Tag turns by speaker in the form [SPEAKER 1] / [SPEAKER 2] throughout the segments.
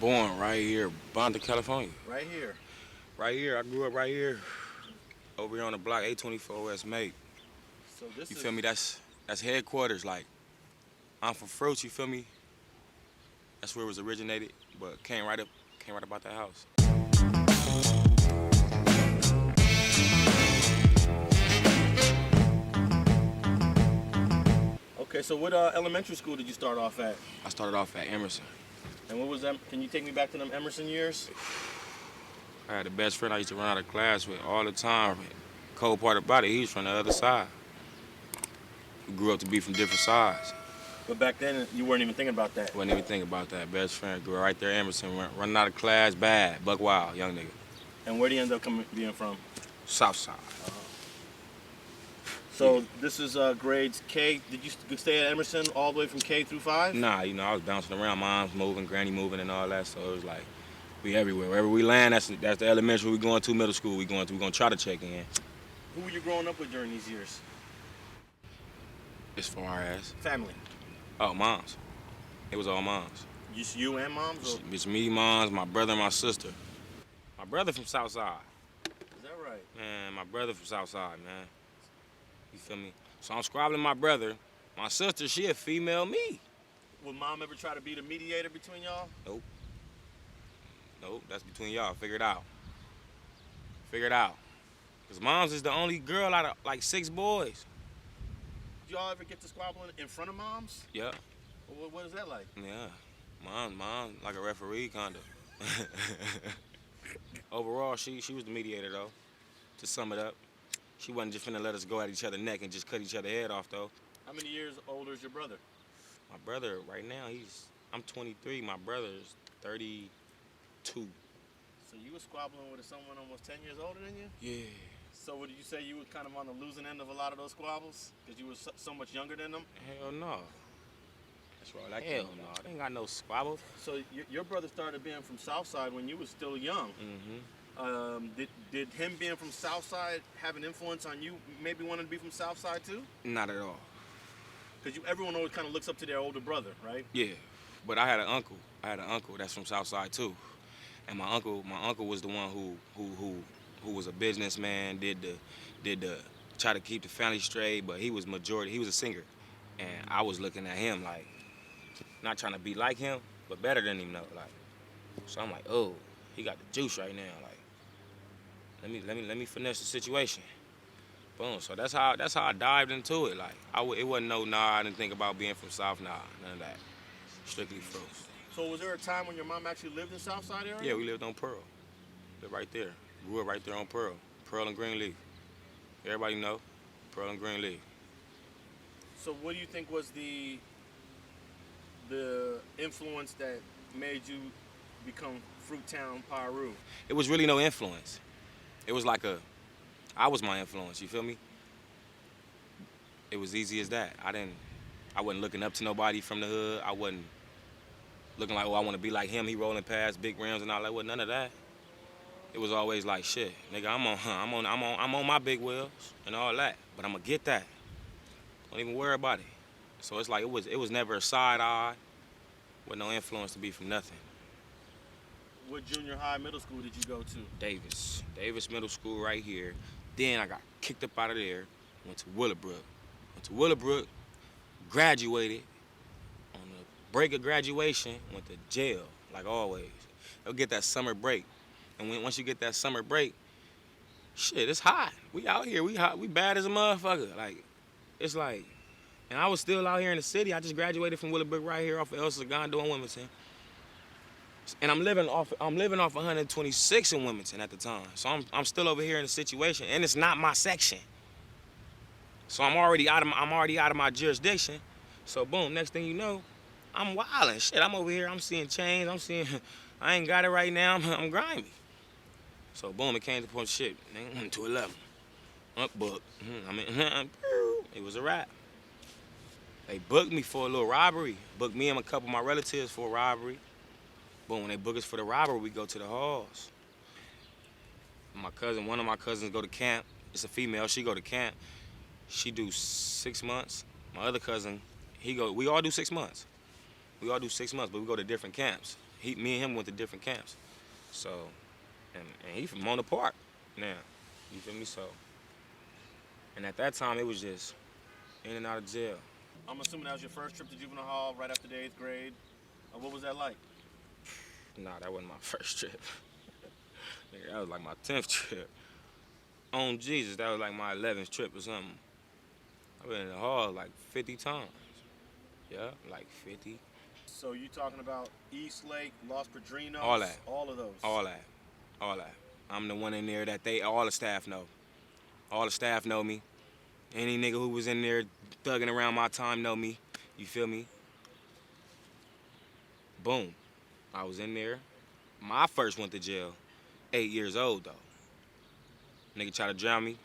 [SPEAKER 1] born right here, Bonta, California.
[SPEAKER 2] Right here.
[SPEAKER 1] Right here, I grew up right here. Over here on the block, 824 West May.
[SPEAKER 2] So this
[SPEAKER 1] You
[SPEAKER 2] is...
[SPEAKER 1] feel me? That's headquarters. Like, I'm from Fruit, you feel me? That's where it was originated, but came right about that house.
[SPEAKER 2] Okay, so what elementary school did you start off at?
[SPEAKER 1] I started off at Emerson.
[SPEAKER 2] And what was that? Can you take me back to them Emerson years?
[SPEAKER 1] I had the best friend I used to run out of class with all the time. Cold part about it, he was from the other side. We grew up to be from different sides.
[SPEAKER 2] But back then, you weren't even thinking about that.
[SPEAKER 1] Wasn't even thinking about that. Best friend grew up right there, Emerson, running out of class, bad, buck wild, young nigga.
[SPEAKER 2] And where did you end up being from?
[SPEAKER 1] South side.
[SPEAKER 2] So this is grades K. Did you stay at Emerson all the way from K through 5?
[SPEAKER 1] Nah, you know, I was bouncing around, mom's moving, granny moving and all that, so it was like, we everywhere. Wherever we land, that's the elementary we going to, middle school we going to. We're going to try to check in.
[SPEAKER 2] Who were you growing up with during these years?
[SPEAKER 1] As far as?
[SPEAKER 2] Family.
[SPEAKER 1] Oh, moms. It was all moms.
[SPEAKER 2] Just you and moms? Or?
[SPEAKER 1] It's me, moms, my brother, and my sister. My brother from South Side.
[SPEAKER 2] Is that right?
[SPEAKER 1] Man, my brother from South Side, man. You feel me? So I'm squabbling my brother. My sister, she a female me.
[SPEAKER 2] Would mom ever try to be the mediator between y'all?
[SPEAKER 1] Nope. Nope, that's between y'all. Figure it out. Figure it out. Because moms is the only girl out of like 6 boys.
[SPEAKER 2] Did y'all ever get to squabbling in front of moms?
[SPEAKER 1] Yeah.
[SPEAKER 2] What is that like?
[SPEAKER 1] Yeah. Mom, like a referee, kinda. Overall, she was the mediator, though. To sum it up. She wasn't just finna let us go at each other's neck and just cut each other's head off, though.
[SPEAKER 2] How many years older is your brother?
[SPEAKER 1] My brother, right now, I'm 23. My brother's 32.
[SPEAKER 2] So you were squabbling with someone almost 10 years older than you?
[SPEAKER 1] Yeah.
[SPEAKER 2] So would you say you were kind of on the losing end of a lot of those squabbles? Because you were so much younger than them?
[SPEAKER 1] Hell no. That's right. Hell no. I ain't got no squabble.
[SPEAKER 2] So your brother started being from Southside when you was still young.
[SPEAKER 1] Mm-hmm.
[SPEAKER 2] Did him being from Southside have an influence on you maybe wanting to be from Southside too?
[SPEAKER 1] Not at all.
[SPEAKER 2] Because everyone always kind of looks up to their older brother, right?
[SPEAKER 1] Yeah, but I had an uncle. That's from Southside too, and my uncle was the one who was a businessman. Did the try to keep the family straight, but he was a singer, and I was looking at him like not trying to be like him, but better than him though. Like, so I'm like, oh, he got the juice right now. Like, let me finesse the situation. Boom. So that's how I dived into it. Like, it wasn't I didn't think about being from South. Nah, none of that. Strictly Fruit.
[SPEAKER 2] So was there a time when your mom actually lived in Southside area?
[SPEAKER 1] Yeah, we lived on Pearl. Lived right there. Grew up right there on Pearl. Pearl and Greenleaf. Everybody know Pearl and Greenleaf.
[SPEAKER 2] So what do you think was the influence that made you become Fruit Town Pirus?
[SPEAKER 1] It was really no influence. It was like I was my influence, you feel me? It was easy as that. I wasn't looking up to nobody from the hood. I wasn't looking like, oh, I want to be like him. He rolling past big rims and all that. Wasn't none of that. It was always like, shit, nigga, I'm on my big wheels and all that. But I'm gonna get that. Don't even worry about it. So it's like it was never a side eye with no influence to be from nothing.
[SPEAKER 2] What junior high, middle school did you go to?
[SPEAKER 1] Davis Middle School right here. Then I got kicked up out of there, went to Willowbrook, graduated. On the break of graduation, went to jail, like always. They'll get that summer break. And once you get that summer break, shit, it's hot. We out here, we hot, we bad as a motherfucker. Like, it's like, and I was still out here in the city. I just graduated from Willowbrook right here off of El Segundo in Wilmington. And I'm living off 126 in Wilmington at the time. So I'm still over here in the situation, and it's not my section. So I'm already out of my jurisdiction. So boom, next thing you know, I'm wilding. Shit, I'm over here, I'm seeing chains, I ain't got it right now, I'm grimy. So boom, it came to the point, shit, 211. Up book. It was a wrap. They booked me for a little robbery. Booked me and a couple of my relatives for a robbery. Boom, when they book us for the robbery, we go to the halls. One of my cousins go to camp. It's a female, she go to camp. She do 6 months. My other cousin, we all do 6 months. We all do 6 months, but we go to different camps. Me and him went to different camps. So, and he from Mona Park now. You feel me? So, and at that time it was just in and out of jail.
[SPEAKER 2] I'm assuming that was your first trip to juvenile hall right after the 8th grade. What was that like?
[SPEAKER 1] Nah, that wasn't my first trip. Nigga, that was like my 10th trip. On Jesus, that was like my 11th trip or something. I've been in the hall like 50 times. Yeah, like 50.
[SPEAKER 2] So you talking about East Lake, Los Padrinos,
[SPEAKER 1] All that.
[SPEAKER 2] all of those?
[SPEAKER 1] All that. I'm the one in there that all the staff know. All the staff know me. Any nigga who was in there thugging around my time know me. You feel me? Boom. I was in there. I first went to jail, 8 years old though. Nigga tried to drown me.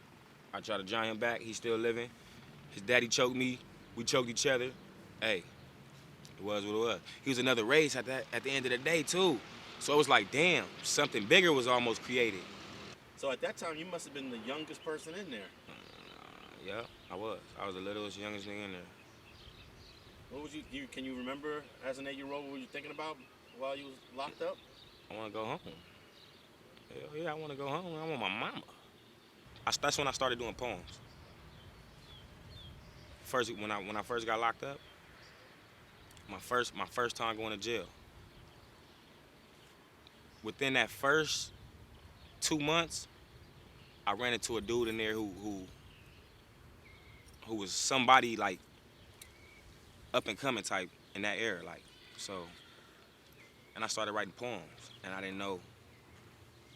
[SPEAKER 1] I tried to drown him back. He's still living. His daddy choked me. We choked each other. Hey, it was what it was. He was another race at the end of the day too. So it was like, damn, something bigger was almost created.
[SPEAKER 2] So at that time, you must have been the youngest person in there.
[SPEAKER 1] Yeah, I was. I was the littlest, youngest nigga in there.
[SPEAKER 2] What was can you remember as an 8-year-old, what were you thinking about while you was locked up?
[SPEAKER 1] I want to go home. Hell yeah, I want to go home. I want my mama. That's when I started doing poems. When I first got locked up, my first time going to jail. Within that first 2 months, I ran into a dude in there who was somebody like up and coming type in that era, like so. And I started writing poems, and I didn't know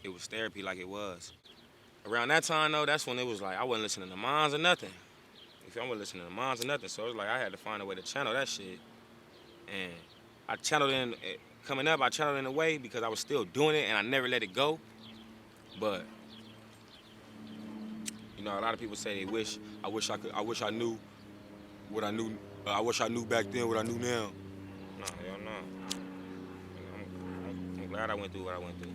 [SPEAKER 1] it was therapy like it was. Around that time though, that's when it was like I wasn't listening to moms or nothing. I wasn't listening to moms or nothing, so it was like I had to find a way to channel that shit. And I channeled in, coming up, I channeled in a way because I was still doing it and I never let it go. But, you know, a lot of people say they wish I knew what I knew, I wish I knew back then what I knew now. No, hell no. I'm glad I went through what I went through.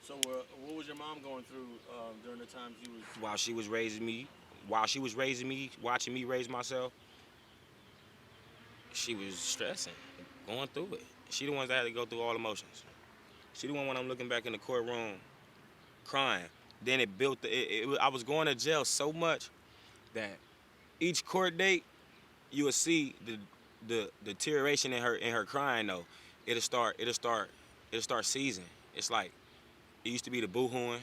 [SPEAKER 2] So what was your mom going through during the time she was...
[SPEAKER 1] While she was raising me, watching me raise myself, she was stressing, going through it. She the one that had to go through all emotions. She the one when I'm looking back in the courtroom, crying. Then it built, I was going to jail so much that each court date, you would see the deterioration in her crying though. It'll start seizing. It's like, it used to be the boo-hooing,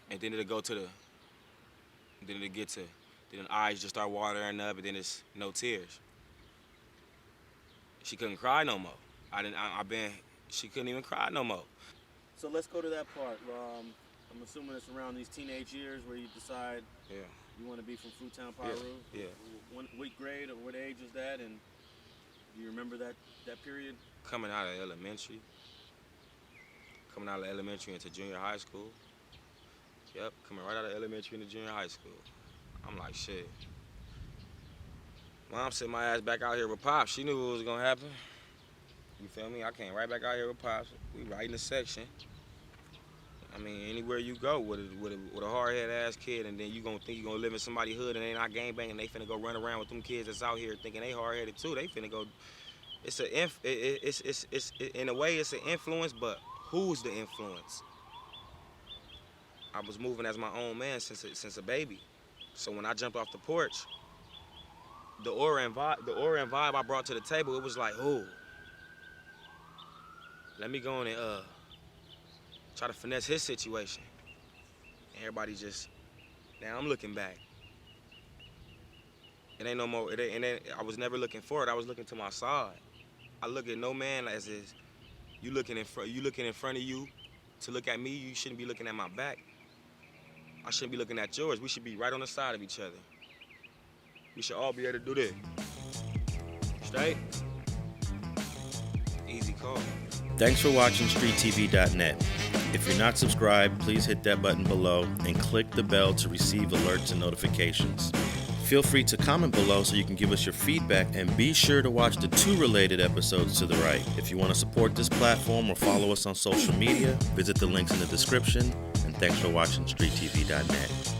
[SPEAKER 1] and then it'll go to then the eyes just start watering up, and then it's no tears. She couldn't cry no more. She couldn't even cry no more.
[SPEAKER 2] So let's go to that part. I'm assuming it's around these teenage years where you decide you want to be from Fruit Town Pirus.
[SPEAKER 1] Yeah.
[SPEAKER 2] What grade or what age was that, and do you remember that period?
[SPEAKER 1] Coming out of elementary into junior high school. Yep, coming right out of elementary into junior high school. I'm like, shit. Mom sent my ass back out here with Pops. She knew what was gonna happen. You feel me? I came right back out here with Pops. We right in the section. I mean, anywhere you go with a hard-headed ass kid, and then you gonna think you gonna live in somebody's hood and they not gangbanging, they finna go run around with them kids that's out here thinking they hard-headed too. They finna go. It's in a way it's an influence, but who's the influence? I was moving as my own man since a baby. So when I jumped off the porch, the aura and vibe I brought to the table, it was like, oh, let me go in and try to finesse his situation. And everybody just, now I'm looking back. It ain't no more, I was never looking forward, I was looking to my side. I look at no man as is, you looking in front of you to look at me, you shouldn't be looking at my back. I shouldn't be looking at yours. We should be right on the side of each other. We should all be able to do this. Straight? Easy call.
[SPEAKER 3] Thanks for watching StreetTV.net. If you're not subscribed, please hit that button below and click the bell to receive alerts and notifications. Feel free to comment below so you can give us your feedback, and be sure to watch the 2 related episodes to the right. If you want to support this platform or follow us on social media, visit the links in the description. And thanks for watching StreetTV.net.